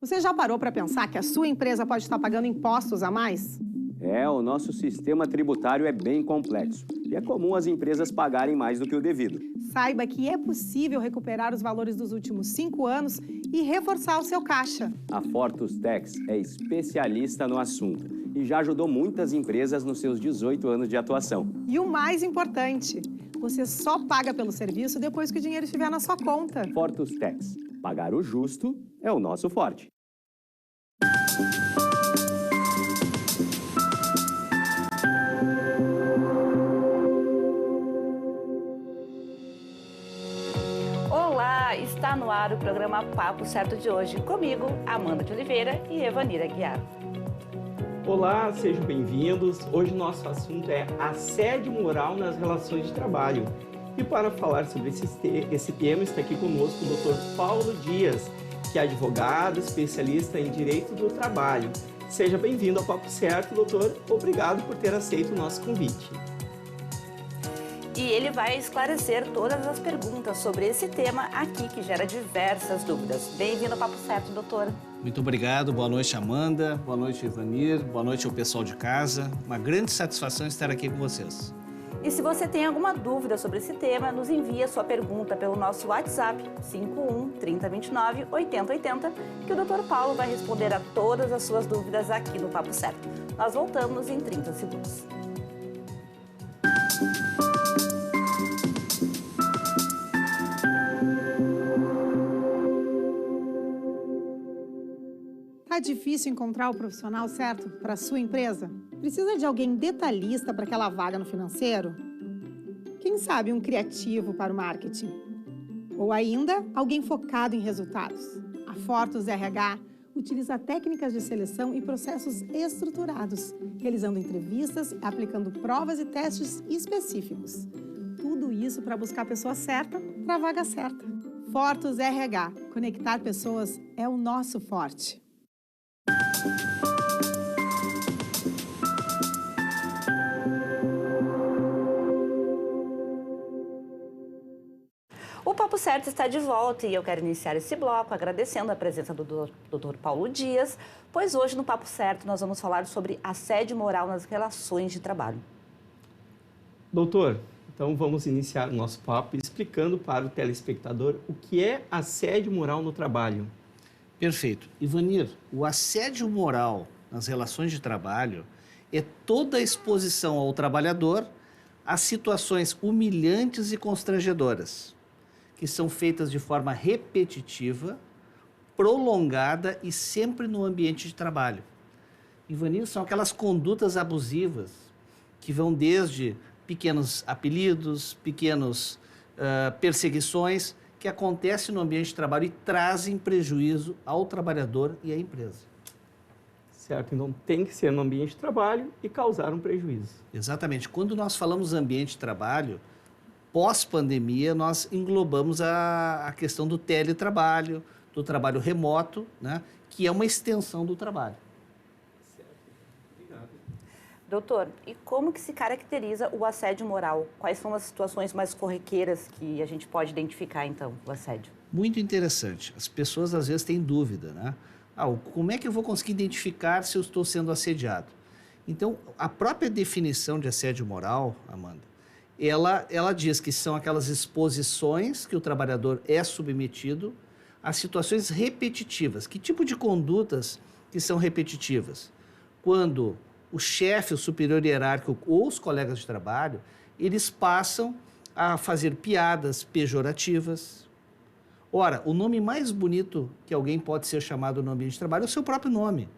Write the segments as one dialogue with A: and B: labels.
A: Você já parou para pensar que a sua empresa pode estar pagando impostos a mais?
B: O nosso sistema tributário é bem complexo e é comum as empresas pagarem mais do que o devido.
A: Saiba que é possível recuperar os valores dos últimos 5 anos e reforçar o seu caixa.
B: A Fortus Tax é especialista no assunto e já ajudou muitas empresas nos seus 18 anos de atuação.
A: E o mais importante, você só paga pelo serviço depois que o dinheiro estiver na sua conta.
B: Fortus Tax. Pagar o justo é o nosso forte.
C: Olá, está no ar o programa Papo Certo de hoje, comigo, Amanda de Oliveira e Evanira Guiar.
D: Olá, sejam bem-vindos. Hoje o nosso assunto é assédio moral nas relações de trabalho. E para falar sobre esse tema está aqui conosco o Dr. Paulo Dias, que é advogado, especialista em direito do trabalho. Seja bem-vindo ao Papo Certo, doutor. Obrigado por ter aceito o nosso convite.
C: E ele vai esclarecer todas as perguntas sobre esse tema aqui, que gera diversas dúvidas. Bem-vindo ao Papo Certo, doutor.
E: Muito obrigado, boa noite, Amanda, boa noite, Ivanir, boa noite ao pessoal de casa. Uma grande satisfação estar aqui com vocês.
C: E se você tem alguma dúvida sobre esse tema, nos envie a sua pergunta pelo nosso WhatsApp 51 3029 8080, que o Dr. Paulo vai responder a todas as suas dúvidas aqui no Papo Certo. Nós voltamos em 30 segundos.
A: Tá difícil encontrar o profissional certo para a sua empresa? Precisa de alguém detalhista para aquela vaga no financeiro? Quem sabe um criativo para o marketing? Ou ainda, alguém focado em resultados? A Fortus RH utiliza técnicas de seleção e processos estruturados, realizando entrevistas, aplicando provas e testes específicos. Tudo isso para buscar a pessoa certa para a vaga certa. Fortus RH. Conectar pessoas é o nosso forte.
C: O Papo Certo está de volta e eu quero iniciar esse bloco agradecendo a presença do Dr. Paulo Dias, pois hoje no Papo Certo nós vamos falar sobre assédio moral nas relações de trabalho.
D: Doutor, então vamos iniciar o nosso papo explicando para o telespectador o que é assédio moral no trabalho.
E: Perfeito. Ivanir, o assédio moral nas relações de trabalho é toda a exposição ao trabalhador a situações humilhantes e constrangedoras, que são feitas de forma repetitiva, prolongada e sempre no ambiente de trabalho. Ivanir, são aquelas condutas abusivas que vão desde pequenos apelidos, perseguições, que acontecem no ambiente de trabalho e trazem prejuízo ao trabalhador e à empresa.
D: Certo, então tem que ser no ambiente de trabalho e causar um prejuízo.
E: Exatamente. Quando nós falamos ambiente de trabalho, pós-pandemia, nós englobamos a questão do teletrabalho, do trabalho remoto, né, que é uma extensão do trabalho.
C: Doutor, e como que se caracteriza o assédio moral? Quais são as situações mais corriqueiras que a gente pode identificar, então, o assédio?
E: Muito interessante. As pessoas, às vezes, têm dúvida, né? Como é que eu vou conseguir identificar se eu estou sendo assediado? Então, a própria definição de assédio moral, Amanda, ela diz que são aquelas exposições que o trabalhador é submetido a situações repetitivas. Que tipo de condutas que são repetitivas? Quando o chefe, o superior hierárquico ou os colegas de trabalho, eles passam a fazer piadas pejorativas. Ora, o nome mais bonito que alguém pode ser chamado no ambiente de trabalho é o seu próprio nome.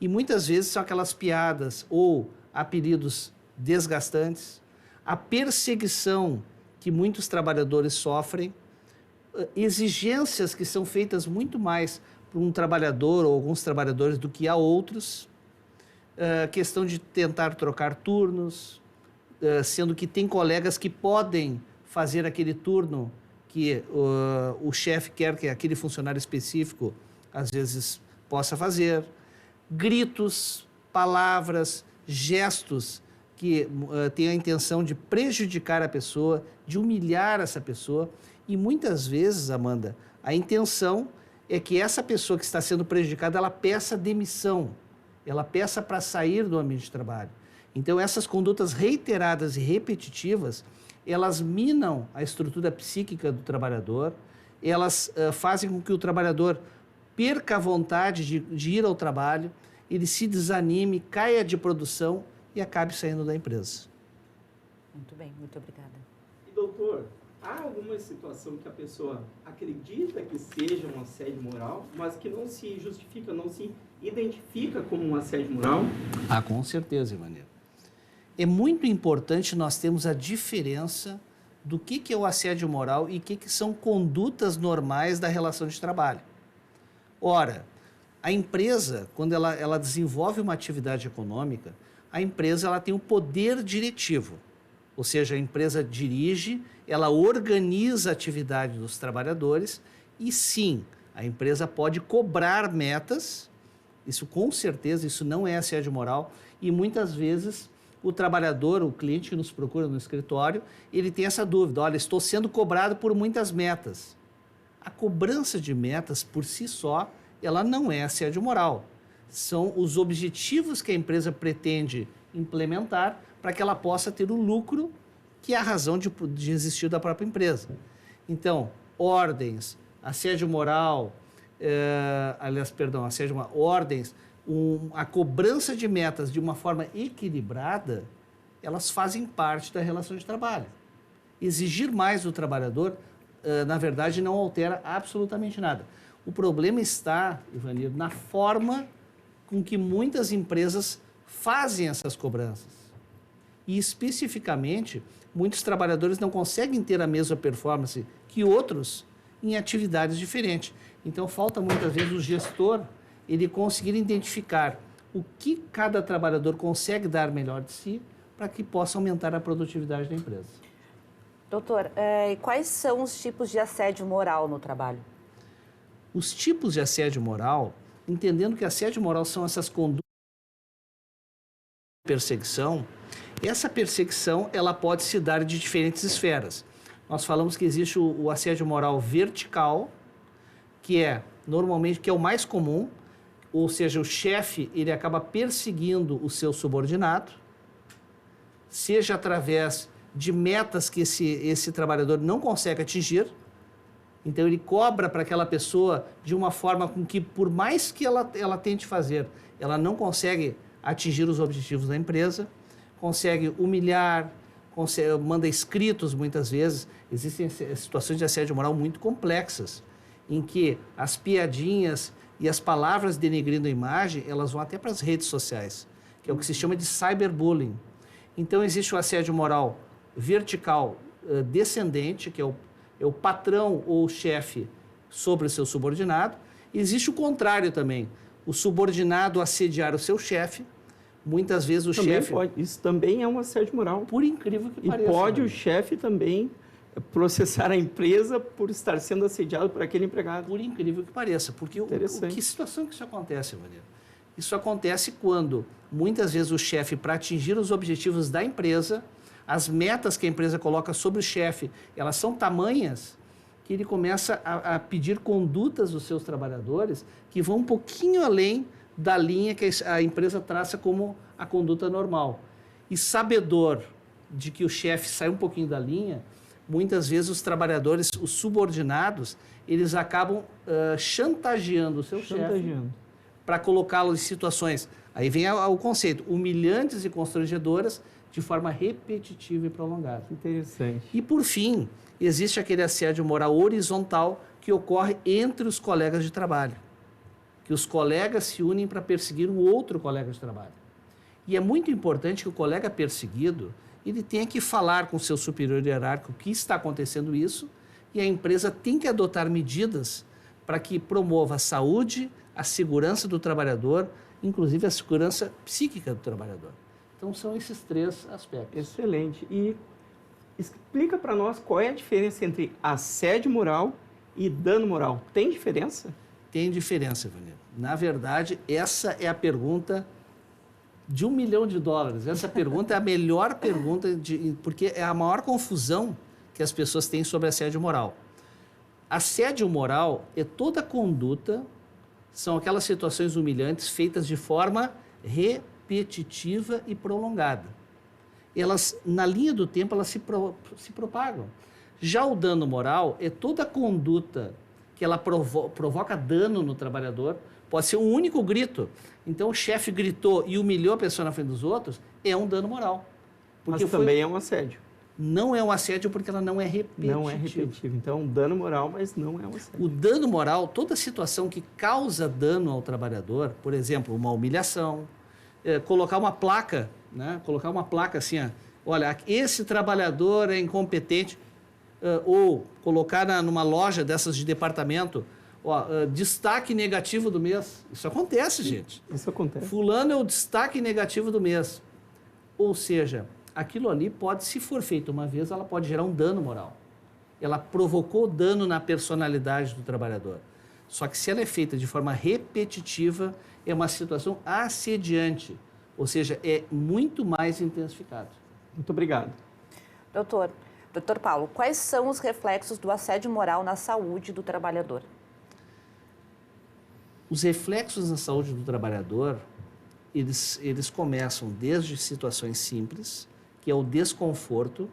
E: E muitas vezes são aquelas piadas ou apelidos desgastantes, a perseguição que muitos trabalhadores sofrem, exigências que são feitas muito mais por um trabalhador ou alguns trabalhadores do que a outros, questão de tentar trocar turnos, sendo que tem colegas que podem fazer aquele turno que o chefe quer que aquele funcionário específico, às vezes, possa fazer. Gritos, palavras, gestos que têm a intenção de prejudicar a pessoa, de humilhar essa pessoa. E muitas vezes, Amanda, a intenção é que essa pessoa que está sendo prejudicada, ela peça demissão, ela peça para sair do ambiente de trabalho. Então, essas condutas reiteradas e repetitivas, elas minam a estrutura psíquica do trabalhador, elas fazem com que o trabalhador perca a vontade de ir ao trabalho, ele se desanime, caia de produção e acabe saindo da empresa.
C: Muito bem, muito obrigada.
D: E doutor, há alguma situação que a pessoa acredita que seja um assédio moral, mas que não se justifica, não se identifica como um assédio moral?
E: Ah, com certeza, Ivanir. É muito importante nós termos a diferença do que é o assédio moral e o que são condutas normais da relação de trabalho. Ora, a empresa, quando ela desenvolve uma atividade econômica, a empresa ela tem um poder diretivo, ou seja, a empresa dirige, ela organiza a atividade dos trabalhadores e sim, a empresa pode cobrar metas, isso com certeza, isso não é assédio moral e muitas vezes o trabalhador, o cliente que nos procura no escritório, ele tem essa dúvida, olha, estou sendo cobrado por muitas metas. A cobrança de metas por si só, ela não é assédio moral. São os objetivos que a empresa pretende implementar para que ela possa ter o lucro que é a razão de existir da própria empresa. Então, ordens, assédio moral, ordens, a cobrança de metas de uma forma equilibrada, elas fazem parte da relação de trabalho. Exigir mais do trabalhador, na verdade, não altera absolutamente nada. O problema está, Ivanir, na forma com que muitas empresas fazem essas cobranças. E, especificamente, muitos trabalhadores não conseguem ter a mesma performance que outros em atividades diferentes. Então, falta muitas vezes o gestor ele conseguir identificar o que cada trabalhador consegue dar melhor de si para que possa aumentar a produtividade da empresa.
C: Doutor, quais são os tipos de assédio moral no trabalho?
E: Os tipos de assédio moral, entendendo que assédio moral são essas condutas de perseguição, essa perseguição ela pode se dar de diferentes esferas. Nós falamos que existe o assédio moral vertical, que é normalmente que é o mais comum, ou seja, o chefe ele acaba perseguindo o seu subordinado, seja através de metas que esse trabalhador não consegue atingir. Então ele cobra para aquela pessoa de uma forma com que, por mais que ela tente fazer, ela não consegue atingir os objetivos da empresa, consegue humilhar, manda escritos muitas vezes. Existem situações de assédio moral muito complexas, em que as piadinhas e as palavras denegrindo a imagem, elas vão até para as redes sociais, que é o que se chama de cyberbullying. Então existe o assédio moral vertical descendente, que é o patrão ou o chefe sobre o seu subordinado. Existe o contrário também, o subordinado assediar o seu chefe. Muitas vezes o chefe...
D: Isso também é um assédio moral.
E: Por incrível que pareça.
D: E pode o chefe também processar a empresa por estar sendo assediado por aquele empregado.
E: Por incrível que pareça. Porque que situação que isso acontece, Maneiro? Isso acontece quando, muitas vezes, o chefe, para atingir os objetivos da empresa, as metas que a empresa coloca sobre o chefe, elas são tamanhas que ele começa a pedir condutas dos seus trabalhadores que vão um pouquinho além da linha que a empresa traça como a conduta normal. E sabedor de que o chefe sai um pouquinho da linha, muitas vezes os trabalhadores, os subordinados, eles acabam chantageando o seu chefe para colocá-lo em situações, aí vem o conceito, humilhantes e constrangedoras de forma repetitiva e prolongada.
D: Interessante.
E: E por fim, existe aquele assédio moral horizontal que ocorre entre os colegas de trabalho, que os colegas se unem para perseguir um outro colega de trabalho. E é muito importante que o colega perseguido ele tenha que falar com o seu superior hierárquico que está acontecendo isso e a empresa tem que adotar medidas para que promova a saúde, a segurança do trabalhador, inclusive a segurança psíquica do trabalhador. Então, são esses três aspectos.
D: Excelente. E explica para nós qual é a diferença entre assédio moral e dano moral. Tem diferença?
E: Tem diferença, Vanessa. Na verdade, essa é a pergunta de $1 milhão. Essa pergunta é a melhor pergunta, porque é a maior confusão que as pessoas têm sobre assédio moral. Assédio moral é toda conduta, são aquelas situações humilhantes feitas de forma repetitiva e prolongada. Elas, na linha do tempo, elas se propagam. Já o dano moral é toda conduta que ela provoca dano no trabalhador, pode ser um único grito. Então, o chefe gritou e humilhou a pessoa na frente dos outros, é um dano moral.
D: Mas também é um assédio.
E: Não é um assédio porque ela não é repetitiva.
D: Não é repetitiva. Então, é um dano moral, mas não é um assédio.
E: O dano moral, toda situação que causa dano ao trabalhador, por exemplo, uma humilhação, colocar uma placa, né? Colocar uma placa assim, ó, olha, esse trabalhador é incompetente, ou colocar numa loja dessas de departamento, destaque negativo do mês. Isso acontece, gente.
D: Isso acontece.
E: Fulano é o destaque negativo do mês. Ou seja, aquilo ali pode, se for feito uma vez, ela pode gerar um dano moral. Ela provocou dano na personalidade do trabalhador. Só que se ela é feita de forma repetitiva, é uma situação assediante. Ou seja, é muito mais intensificado.
D: Muito obrigado.
C: Doutor Paulo, quais são os reflexos do assédio moral na saúde do trabalhador?
E: Os reflexos na saúde do trabalhador, eles começam desde situações simples, que é o desconforto,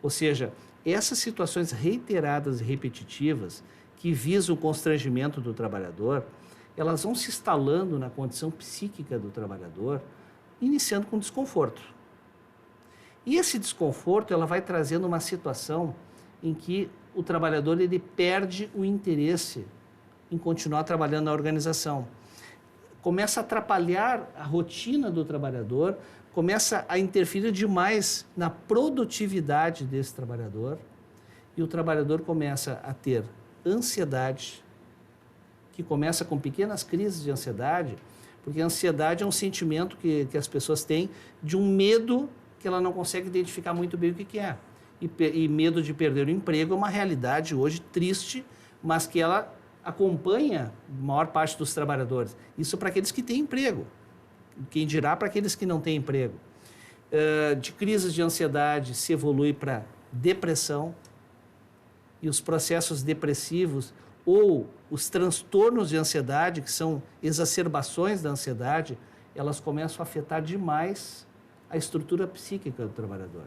E: ou seja, essas situações reiteradas e repetitivas que visam o constrangimento do trabalhador, elas vão se instalando na condição psíquica do trabalhador, iniciando com desconforto. E esse desconforto, ela vai trazendo uma situação em que o trabalhador ele perde o interesse em continuar trabalhando na organização. Começa a atrapalhar a rotina do trabalhador, começa a interferir demais na produtividade desse trabalhador e o trabalhador começa a ter ansiedade, que começa com pequenas crises de ansiedade, porque a ansiedade é um sentimento que as pessoas têm de um medo que ela não consegue identificar muito bem o que é. E medo de perder o emprego é uma realidade hoje triste, mas que ela acompanha a maior parte dos trabalhadores. Isso para aqueles que têm emprego. Quem dirá para aqueles que não têm emprego. De crises de ansiedade se evolui para depressão e os processos depressivos ou os transtornos de ansiedade, que são exacerbações da ansiedade, elas começam a afetar demais a estrutura psíquica do trabalhador.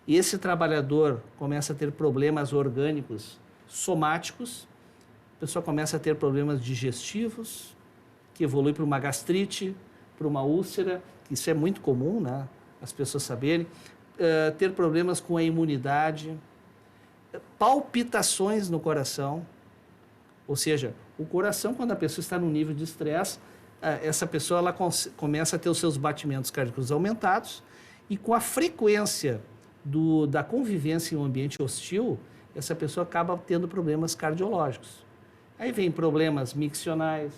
E: E esse trabalhador começa a ter problemas orgânicos somáticos, a pessoa começa a ter problemas digestivos, que evolui para uma gastrite, para uma úlcera, que isso é muito comum, né? As pessoas saberem, ter problemas com a imunidade, palpitações no coração, ou seja, o coração, quando a pessoa está num nível de estresse, essa pessoa ela começa a ter os seus batimentos cardíacos aumentados e com a frequência da convivência em um ambiente hostil, essa pessoa acaba tendo problemas cardiológicos. Aí vem problemas miccionais,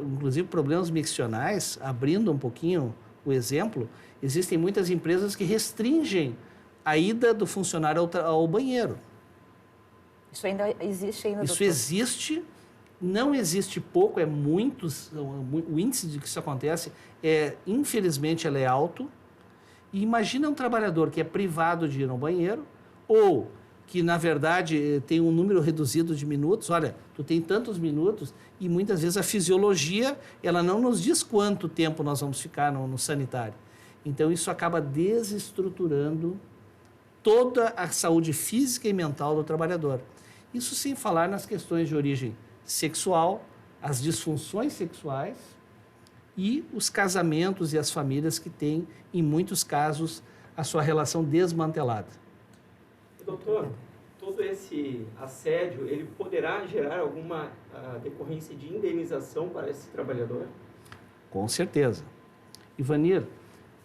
E: inclusive problemas miccionais, abrindo um pouquinho o exemplo, existem muitas empresas que restringem a ida do funcionário ao banheiro.
C: Isso ainda existe ainda,
E: Isso
C: doutor?
E: existe, não existe pouco, o índice de que isso acontece, infelizmente, ele é alto. E imagina um trabalhador que é privado de ir ao banheiro, ou que, na verdade, tem um número reduzido de minutos. Olha, tu tem tantos minutos, e muitas vezes a fisiologia, ela não nos diz quanto tempo nós vamos ficar no sanitário. Então, isso acaba desestruturando toda a saúde física e mental do trabalhador. Isso sem falar nas questões de origem sexual, as disfunções sexuais e os casamentos e as famílias que têm, em muitos casos, a sua relação desmantelada.
D: Doutor, todo esse assédio, ele poderá gerar alguma decorrência de indenização para esse trabalhador?
E: Com certeza. Ivanir,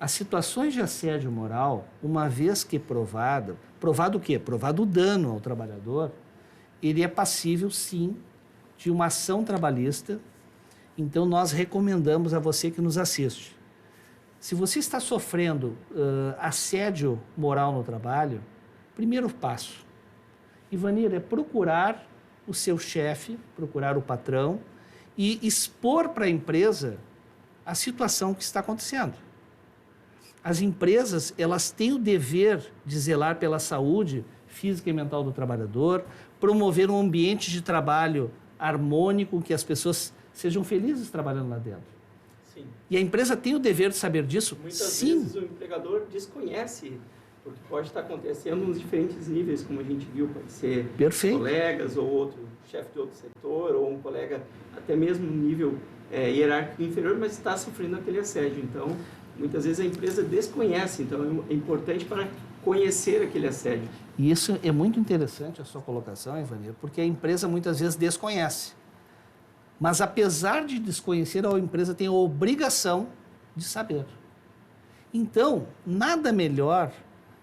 E: as situações de assédio moral, uma vez que provado o quê? Provado o dano ao trabalhador, ele é passível, sim, de uma ação trabalhista. Então, nós recomendamos a você que nos assiste. Se você está sofrendo assédio moral no trabalho, primeiro passo, Ivanir, é procurar o seu chefe, procurar o patrão e expor para a empresa a situação que está acontecendo. As empresas, elas têm o dever de zelar pela saúde física e mental do trabalhador, promover um ambiente de trabalho harmônico, que as pessoas sejam felizes trabalhando lá dentro.
D: Sim.
E: E a empresa tem o dever de saber disso?
D: Muitas
E: Sim.
D: vezes o empregador desconhece, porque pode estar acontecendo nos diferentes níveis, como a gente viu, pode ser
E: Perfeito.
D: colegas ou outro chefe de outro setor, ou um colega até mesmo no nível hierárquico inferior, mas está sofrendo aquele assédio. Então, muitas vezes a empresa desconhece, então é importante para conhecer aquele assédio.
E: E isso é muito interessante, a sua colocação, Ivanir, porque a empresa muitas vezes desconhece. Mas apesar de desconhecer, a empresa tem a obrigação de saber. Então, nada melhor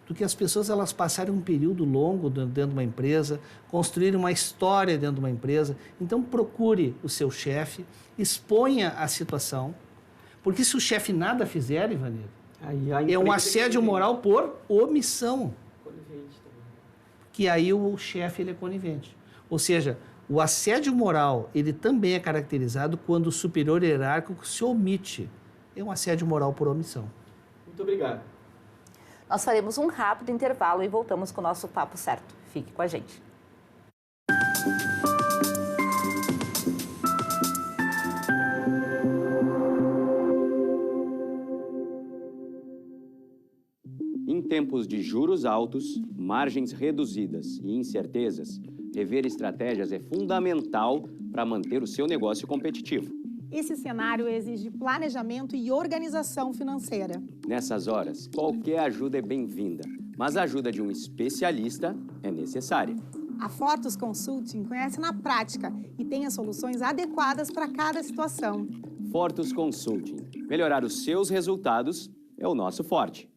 E: do que as pessoas elas passarem um período longo dentro de uma empresa, construírem uma história dentro de uma empresa. Então, procure o seu chefe, exponha a situação, porque se o chefe nada fizer, Ivanir, é um assédio moral por omissão.
D: Conivente também.
E: Que aí o chefe ele é conivente. Ou seja, o assédio moral ele também é caracterizado quando o superior hierárquico se omite. É um assédio moral por omissão.
D: Muito obrigado.
C: Nós faremos um rápido intervalo e voltamos com o nosso Papo Certo. Fique com a gente.
B: Em tempos de juros altos, margens reduzidas e incertezas, rever estratégias é fundamental para manter o seu negócio competitivo.
A: Esse cenário exige planejamento e organização financeira.
B: Nessas horas, qualquer ajuda é bem-vinda, mas a ajuda de um especialista é necessária.
A: A Fortus Consulting conhece na prática e tem as soluções adequadas para cada situação.
B: Fortus Consulting. Melhorar os seus resultados é o nosso forte.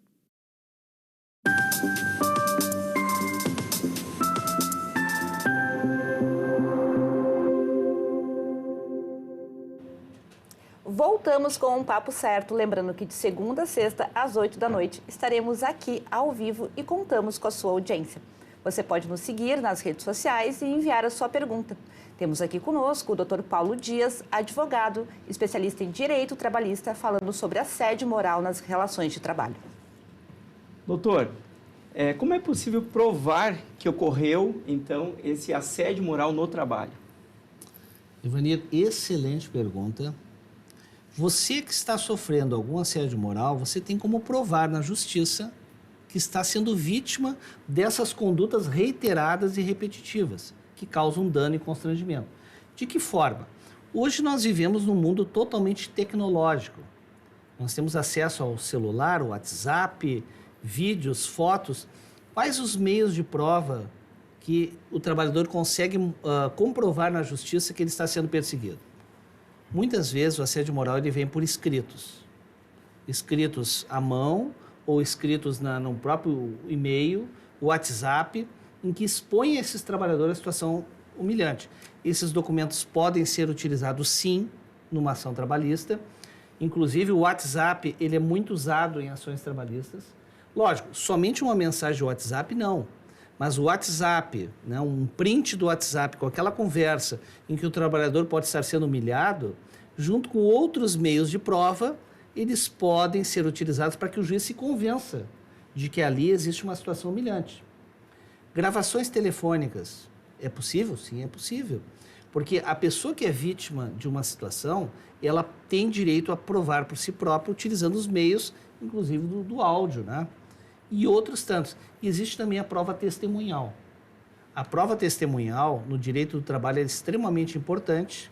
C: Voltamos com um Papo Certo, lembrando que de segunda a sexta, às 8 da noite, estaremos aqui ao vivo e contamos com a sua audiência. Você pode nos seguir nas redes sociais e enviar a sua pergunta. Temos aqui conosco o Dr. Paulo Dias, advogado, especialista em direito trabalhista, falando sobre assédio moral nas relações de trabalho.
D: Doutor, como é possível provar que ocorreu, então, esse assédio moral no trabalho?
E: Ivanir, excelente pergunta. Você que está sofrendo algum assédio moral, você tem como provar na justiça que está sendo vítima dessas condutas reiteradas e repetitivas, que causam dano e constrangimento. De que forma? Hoje nós vivemos num mundo totalmente tecnológico. Nós temos acesso ao celular, ao WhatsApp, vídeos, fotos. Quais os meios de prova que o trabalhador consegue comprovar na justiça que ele está sendo perseguido? Muitas vezes o assédio moral ele vem por escritos à mão ou escritos no próprio e-mail, WhatsApp, em que expõe esses trabalhadores a situação humilhante. Esses documentos podem ser utilizados, sim, numa ação trabalhista. Inclusive, o WhatsApp ele é muito usado em ações trabalhistas. Lógico, somente uma mensagem de WhatsApp, não. Mas o WhatsApp, né, um print do WhatsApp com aquela conversa em que o trabalhador pode estar sendo humilhado, junto com outros meios de prova, eles podem ser utilizados para que o juiz se convença de que ali existe uma situação humilhante. Gravações telefônicas, é possível? Sim, é possível. Porque a pessoa que é vítima de uma situação, ela tem direito a provar por si própria utilizando os meios, inclusive do áudio, né? E outros tantos. E existe também a prova testemunhal. A prova testemunhal, no direito do trabalho, é extremamente importante,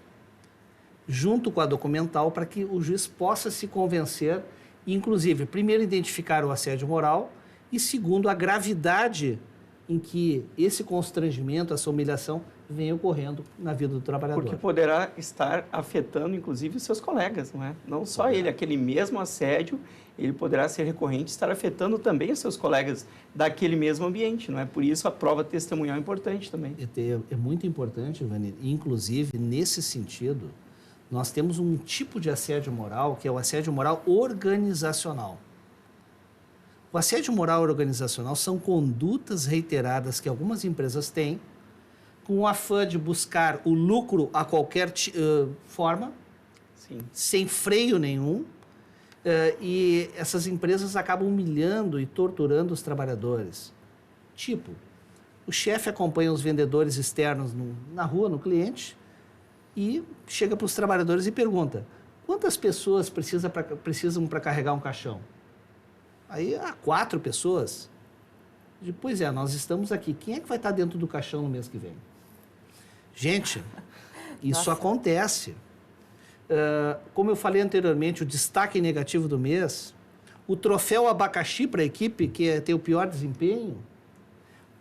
E: junto com a documental, para que o juiz possa se convencer, e, inclusive, primeiro, identificar o assédio moral e, segundo, a gravidade em que esse constrangimento, essa humilhação, vem ocorrendo na vida do trabalhador.
D: Porque poderá estar afetando, inclusive, os seus colegas, não é? Não só ele, aquele mesmo assédio, ele poderá ser recorrente, estar afetando também os seus colegas daquele mesmo ambiente, não é? Por isso a prova testemunhal é importante também.
E: É muito importante, Ivanir, e, inclusive, nesse sentido, nós temos um tipo de assédio moral, que é o assédio moral organizacional. O assédio moral organizacional são condutas reiteradas que algumas empresas têm, com o afã de buscar o lucro a qualquer forma,
D: Sim.
E: sem freio nenhum, e essas empresas acabam humilhando e torturando os trabalhadores. Tipo, O chefe acompanha os vendedores externos na rua, no cliente, e chega para os trabalhadores e pergunta: quantas pessoas precisam para carregar um caixão? Aí, 4 pessoas. Pois é, nós estamos aqui. Quem é que vai estar dentro do caixão no mês que vem? Gente, isso acontece. Como eu falei anteriormente, o destaque negativo do mês, o troféu abacaxi para a equipe, que tem o pior desempenho,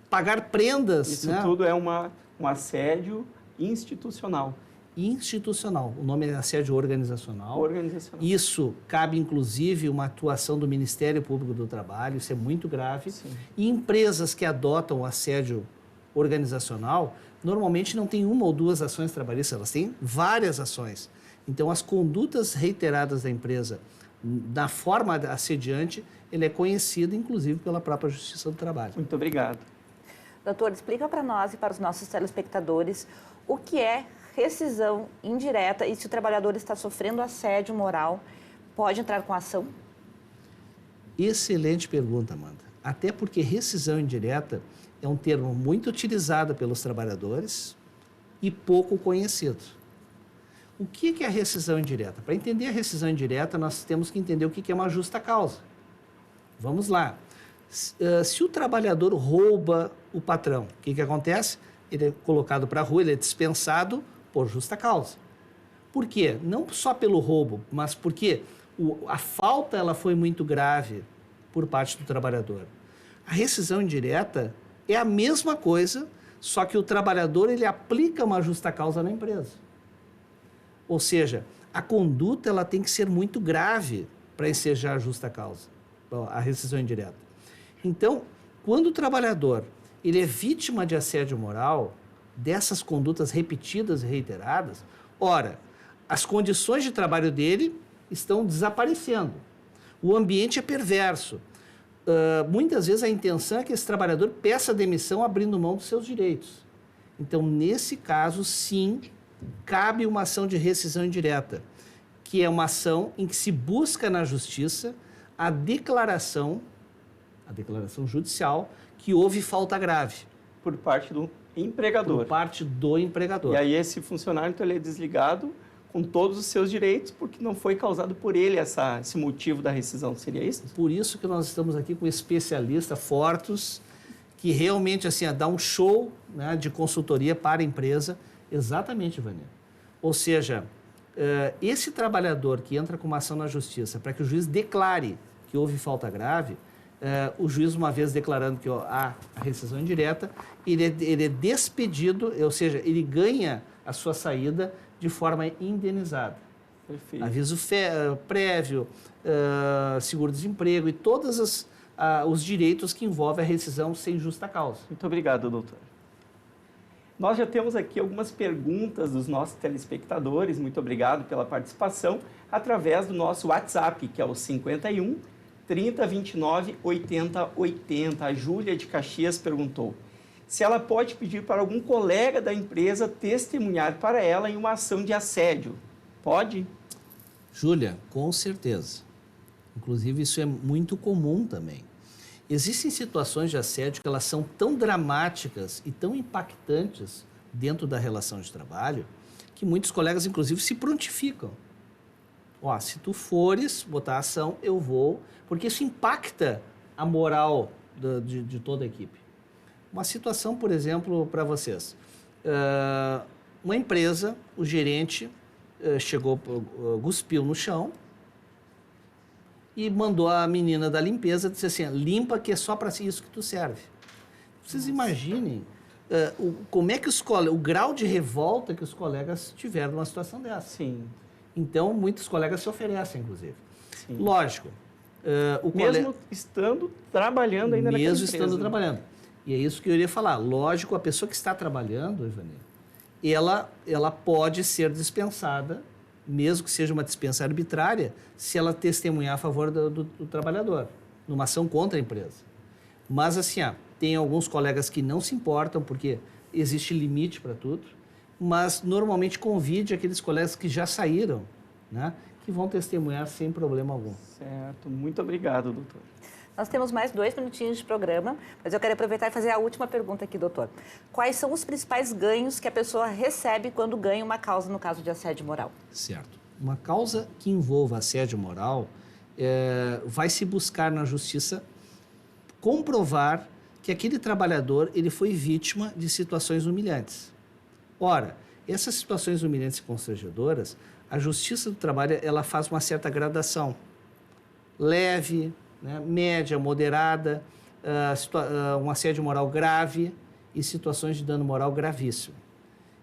E: pagar prendas...
D: Isso
E: né?
D: tudo é um assédio institucional.
E: Institucional. O nome é assédio organizacional.
D: Organizacional.
E: Isso cabe, inclusive, uma atuação do Ministério Público do Trabalho, isso é muito grave.
D: Sim.
E: E empresas que adotam o assédio organizacional, normalmente não têm 1 ou 2 ações trabalhistas, elas têm várias ações. Então, as condutas reiteradas da empresa, na forma assediante, ele é conhecido, inclusive, pela própria Justiça do Trabalho.
D: Muito obrigado.
C: Doutor, explica para nós e para os nossos telespectadores o que é rescisão indireta e se o trabalhador está sofrendo assédio moral, pode entrar com ação?
E: Excelente pergunta, Amanda. Até porque rescisão indireta é um termo muito utilizado pelos trabalhadores e pouco conhecido. O que é a rescisão indireta? Para entender a rescisão indireta, nós temos que entender o que é uma justa causa. Vamos lá. Se o trabalhador rouba o patrão, o que acontece? Ele é colocado para a rua, ele é dispensado por justa causa. Por quê? Não só pelo roubo, mas porque a falta ela foi muito grave por parte do trabalhador. A rescisão indireta é a mesma coisa, só que o trabalhador ele aplica uma justa causa na empresa. Ou seja, a conduta ela tem que ser muito grave para ensejar a justa causa, a rescisão indireta. Então, quando o trabalhador ele é vítima de assédio moral, dessas condutas repetidas e reiteradas, ora, as condições de trabalho dele estão desaparecendo. O ambiente é perverso. Muitas vezes a intenção é que esse trabalhador peça demissão abrindo mão dos seus direitos. Então, nesse caso, sim, cabe uma ação de rescisão indireta, que é uma ação em que se busca na justiça a declaração judicial que houve falta grave.
D: Por parte do empregador.
E: Por parte do empregador.
D: E aí esse funcionário, então, ele é desligado com todos os seus direitos, porque não foi causado por ele esse motivo da rescisão, seria isso?
E: Por isso que nós estamos aqui com especialistas fortes, que realmente assim, dá um show, né, de consultoria para a empresa. Exatamente, Vânia. Ou seja, esse trabalhador que entra com uma ação na justiça para que o juiz declare que houve falta grave, o juiz, uma vez declarando que há a rescisão indireta, ele é despedido, ou seja, ele ganha a sua saída de forma indenizada.
D: Perfeito.
E: Aviso prévio, seguro-desemprego e todos os direitos que envolvem a rescisão sem justa causa.
D: Muito obrigado, doutor. Nós já temos aqui algumas perguntas dos nossos telespectadores. Muito obrigado pela participação através do nosso WhatsApp, que é o 51 30 29 80 80. A Júlia de Caxias perguntou se ela pode pedir para algum colega da empresa testemunhar para ela em uma ação de assédio. Pode?
E: Júlia, com certeza. Inclusive, isso é muito comum também. Existem situações de assédio que elas são tão dramáticas e tão impactantes dentro da relação de trabalho que muitos colegas, inclusive, se prontificam. Se tu fores botar ação, eu vou, porque isso impacta a moral de toda a equipe. Uma situação, por exemplo, para vocês. Uma empresa, o gerente chegou, cuspiu no chão e mandou a menina da limpeza dizer assim, limpa que é só para isso que tu serve. Vocês imaginem como é que o grau de revolta que os colegas tiveram numa situação dessa.
D: Sim.
E: Então, muitos colegas se oferecem, inclusive.
D: Sim.
E: Lógico.
D: Mesmo estando trabalhando ainda naquela empresa.
E: Mesmo estando trabalhando. E é isso que eu iria falar. Lógico, a pessoa que está trabalhando, Ivani, ela pode ser dispensada, mesmo que seja uma dispensa arbitrária, se ela testemunhar a favor do trabalhador, numa ação contra a empresa. Mas, assim, tem alguns colegas que não se importam, porque existe limite para tudo, mas normalmente convide aqueles colegas que já saíram, né, que vão testemunhar sem problema algum.
D: Certo. Muito obrigado, doutor.
C: Nós temos mais 2 minutinhos de programa, mas eu quero aproveitar e fazer a última pergunta aqui, doutor. Quais são os principais ganhos que a pessoa recebe quando ganha uma causa no caso de assédio moral?
E: Certo. Uma causa que envolva assédio moral, vai se buscar na justiça comprovar que aquele trabalhador ele foi vítima de situações humilhantes. Ora, essas situações humilhantes e constrangedoras, a Justiça do Trabalho ela faz uma certa gradação. Leve, né, média, moderada, um assédio moral grave e situações de dano moral gravíssimo.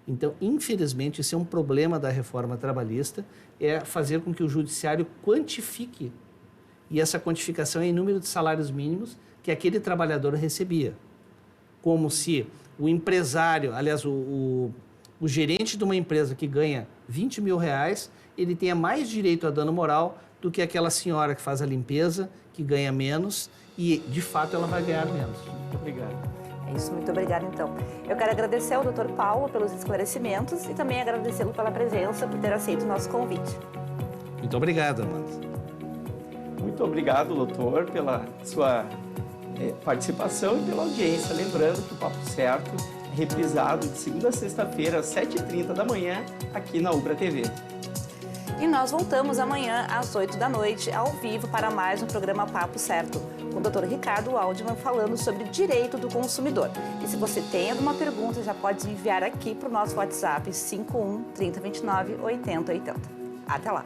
E: Então, infelizmente, esse é um problema da reforma trabalhista, é fazer com que o judiciário quantifique, e essa quantificação é em número de salários mínimos que aquele trabalhador recebia. Como se o empresário, aliás, o gerente de uma empresa que ganha 20 mil reais, ele tenha mais direito a dano moral do que aquela senhora que faz a limpeza, que ganha menos, e, de fato, ela vai ganhar menos.
D: Muito obrigado.
C: É isso, muito obrigada, então. Eu quero agradecer ao Dr. Paulo pelos esclarecimentos e também agradecê-lo pela presença, por ter aceito o nosso convite.
E: Muito obrigado, Amanda.
D: Muito obrigado, doutor, pela sua participação e pela audiência. Lembrando que o Papo Certo é reprisado de segunda a sexta-feira, às 7h30 da manhã, aqui na Ubra TV.
C: E nós voltamos amanhã às 8 da noite, ao vivo, para mais um programa Papo Certo, com o Dr. Ricardo Waldman falando sobre direito do consumidor. E se você tem alguma pergunta, já pode enviar aqui para o nosso WhatsApp 51 3029 8080. Até lá!